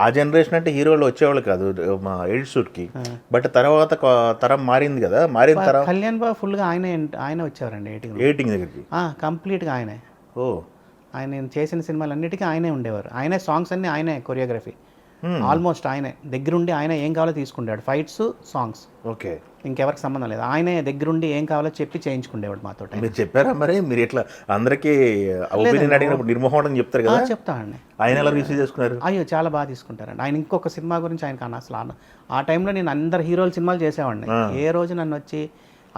ఆ జనరేషన్ అంటే హీరోలు వచ్చేవాళ్ళు కాదు మా ఎయిడ్ షూట్కి. బట్ తర్వాత తరం మారింది కదా, మారిన తరం కళ్యాణ్ బాబు ఫుల్గా ఆయన వచ్చేవారండి ఎయిటింగ్ దగ్గరికి. కంప్లీట్గా ఆయనే. ఓ ఆయన చేసిన సినిమాలు అన్నిటికీ ఆయనే ఉండేవారు. ఆయనే సాంగ్స్ అన్నీ ఆయనే, కొరియోగ్రఫీ ఆల్మోస్ట్ ఆయనే దగ్గరుండి ఆయన ఏం కావాలో తీసుకుంటాడు. ఫైట్స్, సాంగ్స్ ఓకే, ఇంకెవరికి సంబంధం లేదు. ఆయనే దగ్గరుండి ఏం కావాలో చెప్పి చేయించుకుండేవాడు మాతో. మీరు చెప్పారా మరి? మీరు ఇట్లా అందరికీ ఒపీనియన్ అడిగినప్పుడు నిర్మోహం చెప్తారు కదా, చెప్తానండి. ఆయన ఎలా రిసీవ్ చేసుకున్నారు? అయ్యో చాలా బాగా తీసుకుంటారండి. ఆయన ఇంకొక సినిమా గురించి ఆయన కన్నా అసలు ఆ టైంలో నేను అందరు హీరోల సినిమాలు చేసేవాడిని. ఏ రోజు నన్ను వచ్చి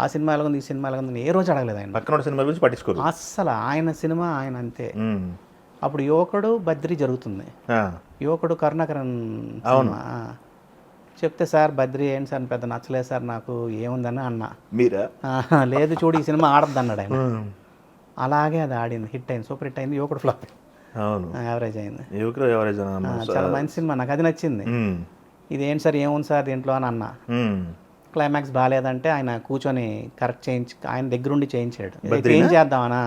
ఆ సినిమా ఎలాగుంది, ఈ సినిమా ఎలాగుంది ఏ రోజు అడగలేదు ఆయన. పక్కన సినిమా గురించి పట్టించుకోరు అస్సలు. ఆయన సినిమా ఆయన అంతే. అప్పుడు యువకుడు బద్రి జరుగుతుంది. యువకుడు కరుణాకరన్ సినిమా చెప్తే, సార్ బద్రి ఏంటి సార్ పెద్ద నచ్చలేదు సార్ నాకు, ఏముందని అన్నా. మీరా? లేదు చూడు ఈ సినిమా ఆడద్దు అన్నాడు ఆయన. అలాగే అది ఆడింది, హిట్ అయింది, సూపర్ హిట్ అయింది. యువకుడు ఫ్లాప్, అవును, యావరేజ్ అయింది. యువకుడు యావరేజ్, చాలా మంచి సినిమా, నాకు అది నచ్చింది. ఇది ఏంటి సార్ ఏముంది సార్ దీంట్లో అని అన్నా. క్లైమాక్స్ బాగాలేదంటే ఆయన కూర్చొని కరెక్ట్ ఆయన దగ్గరుండి చేయించాడు. ఏం చేద్దామనా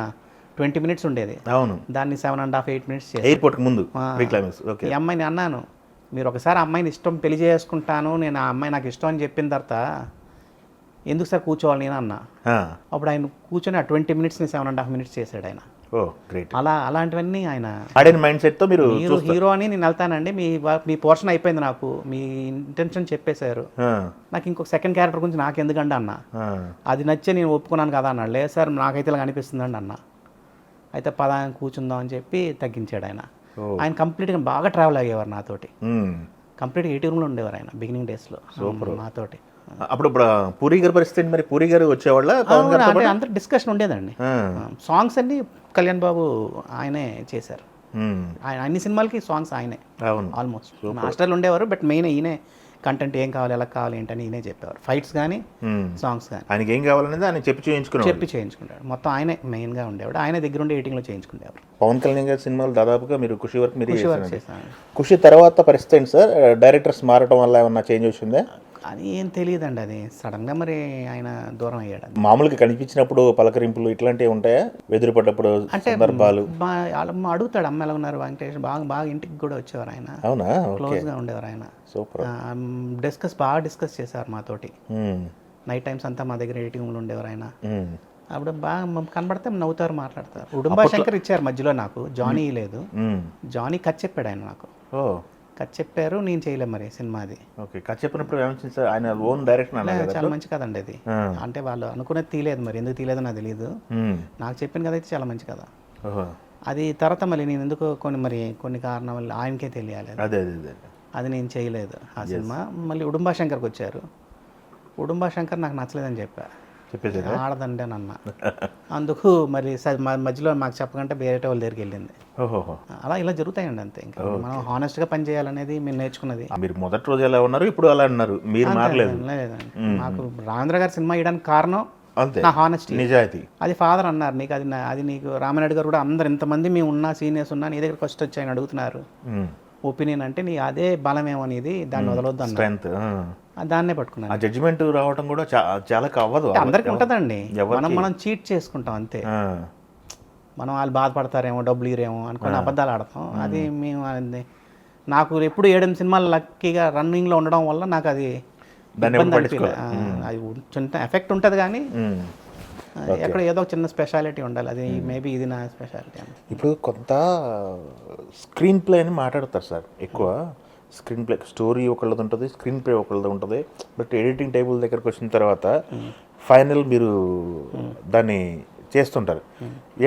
20 minutes ఉండేది, అవును, దాన్ని 7.5 8 minutes ఎయిర్పోర్ట్ ముందు. ఈ అమ్మాయిని అన్నాను, మీరు ఒకసారి అమ్మాయిని ఇష్టం పెళ్లి చేసుకుంటాను నేను, ఆ అమ్మాయి నాకు ఇష్టం అని చెప్పిన తర్వాత ఎందుకు సార్ కూర్చోవాలి నేను అన్నా. అప్పుడు ఆయన కూర్చొని ఆ 20 minutesని 7.5 minutes చేశాడు ఆయన. అలాంటివన్నీ ఆయన మైండ్ సెట్తో మీరు హీరో అని నేను వెళ్తానండి, మీ పోర్షన్ అయిపోయింది, నాకు మీ ఇంటెన్షన్ చెప్పేశారు, నాకు ఇంకొక సెకండ్ క్యారెక్టర్ గురించి నాకు ఎందుకండి అన్న. అది నచ్చే నేను ఒప్పుకున్నాను కదా అన్నాడు. లేదు సార్ నాకైతే ఇలా అనిపిస్తుందండి అన్న. అయితే పదాన్ని కూర్చుందాం అని చెప్పి తగ్గించాడు ఆయన. ఆయన కంప్లీట్గా బాగా ట్రావెల్ అయ్యేవారు నాతోటి, కంప్లీట్గా 80 రూమ్లో ఉండేవారు ఆయన బిగినింగ్ డేస్లో నాతోటి. అప్పుడు పూరి గారి పరిస్థితి, మరి పూరి గారు వచ్చేవాళ్ళ? అంటే అందరూ డిస్కషన్ ఉండేదండి. సాంగ్స్ అన్ని కళ్యాణ్ బాబు ఆయనే చేశారు. ఆయన అన్ని సినిమాలకి సాంగ్స్ ఆయనే ఆల్మోస్ట్. మాస్టర్లు ఉండేవారు, బట్ మెయిన్ ఈయనే కంటెంట్ ఏం కావాలి, ఎలా కావాలి ఏంటని ఈయనే చెప్పేవారు. ఫైట్స్ కానీ సాంగ్స్ కానీ ఆయనకి ఏం కావాలనేది ఆయన చెప్పి చేయించుకుంటాడు. మొత్తం ఆయనే మెయిన్గా ఉండేవాడు, ఆయన దగ్గర ఉండి ఎడిటింగ్లో చేయించుకునేవారు. పవన్ కళ్యాణ్ గారి సినిమాలు దాదాపుగా మీరు ఖుషి వర్క్ మీరు చేశాను. ఖుషి తర్వాత పరిస్థితి ఏంటి సార్? డైరెక్టర్స్ మారటం వల్ల ఏమన్నా చేంజ్ వచ్చిందా? అది ఏం తెలియదండి, అది సడన్గా మరి ఆయన దూరం అయ్యాడు. మామూలుగా కనిపించినప్పుడు పలకరింపులు ఇట్లాంటివి ఉంటాయా? ఎదురుపడ్డప్పుడు సందర్భాలు అడుగుతాడు, అమ్మ ఎలా ఉన్నారు వెంకటేష్, బాగా ఇంటికి కూడా వచ్చేవారు ఆయన. అవునా? క్లోజ్గా ఉండేవారు ఆయన. సూపర్. బాగా డిస్కస్ చేశారు మాతోటి. నైట్ టైమ్స్ అంతా మా దగ్గర ఎడిటింగ్ రూమ్లో ఉండేవారు ఆయన. అప్పుడు బాగా కనబడితే నవ్వుతారు, మాట్లాడతారు. ఉడుంబా శంకర్ ఇచ్చారు మధ్యలో నాకు, జానీ లేదు. జానీ కట్ చెప్పాడు ఆయన నాకు, కట్ చెప్పారు, నేను చేయలేము మరి సినిమా అది. ఓకే, కట్ చెప్పినప్పుడు ఏమొచ్చింది సార్? ఆయన ఓన్ డైరెక్షన్ చాలా మంచి కదండి అది. అంటే వాళ్ళు అనుకునేది తీయలేదు, మరి ఎందుకు తీయలేదో నాకు తెలియదు. నాకు చెప్పిన కథ అయితే చాలా మంచి కథ. అది తర్వాత మళ్ళీ నేను ఎందుకు కొన్ని కారణం వల్ల ఆయనకే తెలియాలి, అది నేను చేయలేదు ఆ సినిమా. మళ్ళీ ఉడుంబా శంకర్కి వచ్చారు. ఉడుంబా శంకర్ నాకు నచ్చలేదని ఆడదండి అని అన్న. అందుకు మరి మధ్యలో మాకు చెప్పకంటే వేరే వాళ్ళ దగ్గరికి వెళ్ళింది. ఇలా జరుగుతాయండి అంతే. ఇంకా మనం హానెస్ట్గా పని చేయాలనేది మేము నేర్చుకున్నది. మీరు మొదటి రోజు ఎలా ఉన్నారు, ఇప్పుడు అలా ఉన్నారు, మీరు మారలేదు. లేదండి, మాకు రామేంద్ర గారి సినిమా వేయడానికి కారణం నా హానెస్టీ, నిజాయితీ. అది ఫాదర్ అన్నారు, నీకు అది నీకు రామారెడ్డి గారు కూడా అందరు ఇంతమంది మేము ఉన్నా సీనియర్స్ ఉన్నా నీ దగ్గర ఫస్ట్ వచ్చి ఆయన అడుగుతున్నారు ఒపీనియన్ అంటే నీ అదే బలమేమో అనేది, దాన్ని వదలొద్దు అన్న. దాన్నే పట్టుకున్నాను. జడ్జిమెంట్ రావడం కూడా చాలా అవ్వదు, అందరికీ ఉంటుందండి. మనం చీట్ చేసుకుంటాం అంతే. మనం వాళ్ళు బాధపడతారేమో, డబ్బులు ఇరేమో అనుకుని అబద్ధాలు ఆడతాం. అది మేము నాకు ఎప్పుడు 7 సినిమాలు లక్కీగా రన్నింగ్లో ఉండడం వల్ల నాకు అది ఇబ్బంది అనిపించలేదు. అది చిన్న ఎఫెక్ట్ ఉంటుంది కానీ ఎక్కడ ఏదో చిన్న స్పెషాలిటీ ఉండాలి, అది మేబీ ఇది నా స్పెషాలిటీ. ఇప్పుడు కొంత స్క్రీన్ ప్లే అని మాట్లాడతారు సార్ ఎక్కువ. స్క్రీన్ ప్లే స్టోరీ ఒకళ్ళది ఉంటుంది, స్క్రీన్ ప్లే ఒకళ్ళది ఉంటుంది. బట్ ఎడిటింగ్ టేబుల్ దగ్గరకు వచ్చిన తర్వాత ఫైనల్ మీరు దాన్ని చేస్తుంటారు.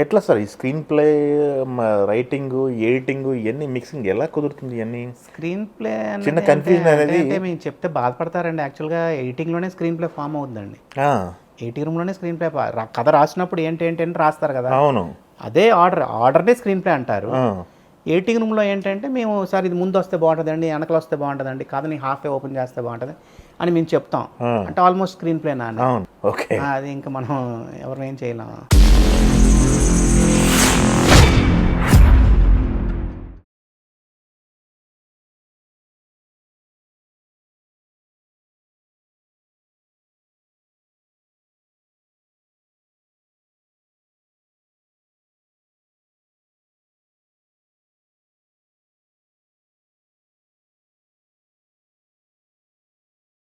ఎట్లా సార్ ఈ స్క్రీన్ ప్లే, రైటింగ్, ఎడిటింగ్ ఇవన్నీ మిక్సింగ్ ఎలా కుదురుతుంది? ఇవన్నీ స్క్రీన్ ప్లే చిన్న కన్ఫ్యూజన్ అనేది మేము చెప్తే బాధపడతారండి. యాక్చువల్గా ఎడిటింగ్లోనే స్క్రీన్ ప్లే ఫామ్ అవుతుందండి. ఎడిటింగ్ రూమ్లోనే స్క్రీన్ ప్లే, కథ రాసినప్పుడు ఏంటి రాస్తారు కదా, అవును, అదే ఆర్డర్నే స్క్రీన్ ప్లే అంటారు. ఎడిటింగ్ రూమ్లో ఏంటంటే మేము సార్ ఇది ముందు వస్తే బాగుంటుందండి, వెనకలు వస్తే బాగుంటుందండి, కథని హాఫ్ ఓపెన్ చేస్తే బాగుంటుంది అని మేము చెప్తాం. అంటే ఆల్మోస్ట్ స్క్రీన్ ప్లేనా అండి. అది ఇంకా మనం ఎవరిని ఏం చేయలేము.